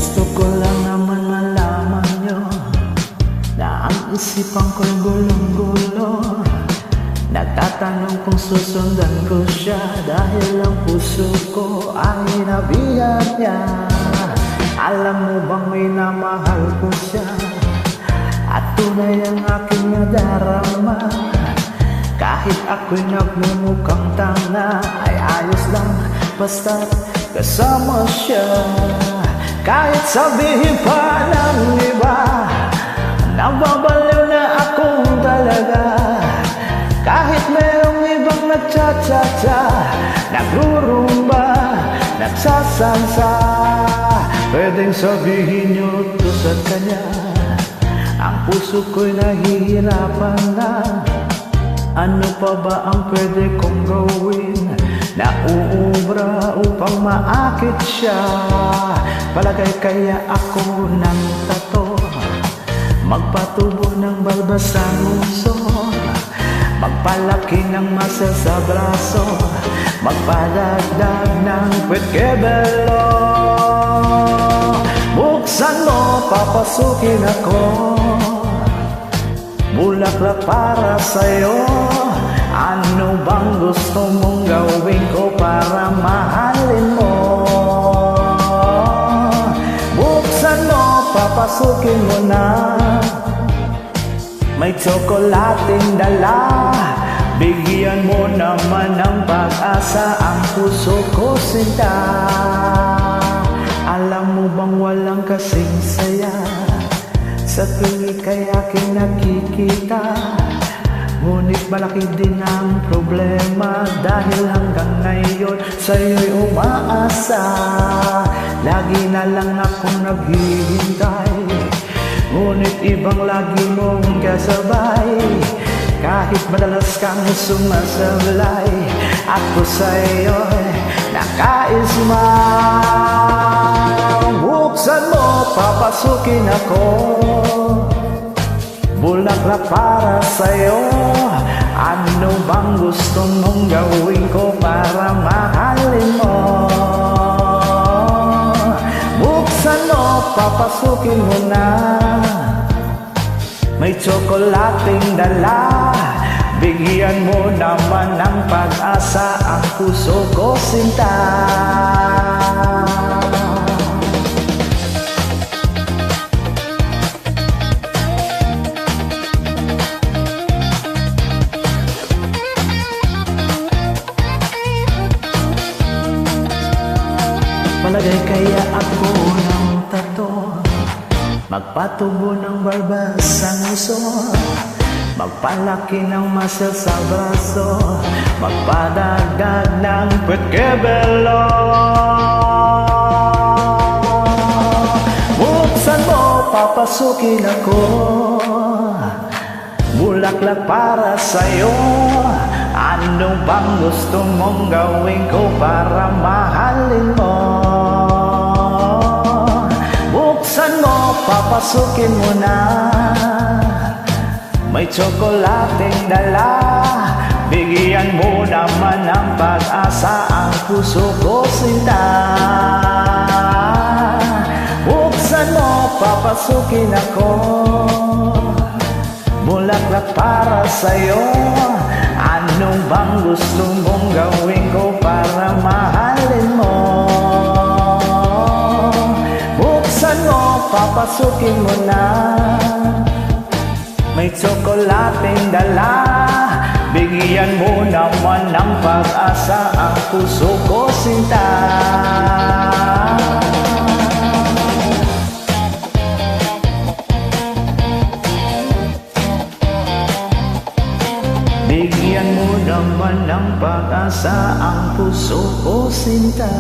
Gusto ko lang naman malaman nyo na ang isipan ko'y gulong-gulo. Nagtatanong kung susundan ko siya dahil ang puso ko ay nabiyak niya. Alam mo bang minamahal ko siya at tunay ang aking nadarama. Kahit ako'y nagmumukhang tanga ay ayos lang basta't kasama siya. Kahit sabihin pa ng iba nababaliw na akong talaga. Kahit merong ibang nagcha-cha-cha, nagrurumba, nagsasansa, pwedeng sabihin nyo to sa kanya. Ang puso ko'y nahihirapan na. Ano pa ba ang pwede kong gawin na uubra upang maakit siya? Palagay kaya ako ng tato, magpatubo ng balbas sa nguso, magpalaki ng muscle sa braso, magpadagdag ng puwet-kebelo. Buksan mo, papasukin ako, bulaklak para sa'yo. Ano bang gusto mong gawin ko para mahalin mo? Buksan mo, papasukin mo na, may tsokolating dala. Bigyan mo naman ng pag-asa ang puso ko, sinta. Alam mo bang walang kasing saya sa tuwing kay aking nakikita? Ngunit malaki din ang problema dahil hanggang ngayon sa'yo'y umaasa. Lagi na lang akong naghihintay, ngunit ibang lagi mong kasabay. Kahit madalas kang sumasablay, ako sa'yo'y nakaismay. Buksan mo, papasukin ako, bulaklak para sa'yo. Ano bang gusto mong gawin ko para mahalin mo? Buksan mo, papasukin mo na, may tsokolating dala. Bigyan mo naman ng pag-asa ang puso ko, sinta. Palagay kaya ako ng tato, magpatubo ng balbas sa nguso, magpalaki ng muscle sa braso, magpadagdag ng puwet-kebelo. Buksan mo, papasukin ako, bulaklak para sa'yo. Ano bang gusto mong gawin ko para mahalin mo? Buksan mo, papasukin mo na, may tsokolating dala. Bigyan mo naman ng pag-asa ang puso ko, sinta. Buksan mo, papasukin ako, bulaklak para sa'yo. Anong bang gusto mong gawin ko para mahalin mo? Buksan mo, papasukin mo na, may tsokolating dala. Bigyan mo naman ng pag-asa ang puso ko, sinta. Bigyan mo naman ng pag-asa ang puso ko, sinta.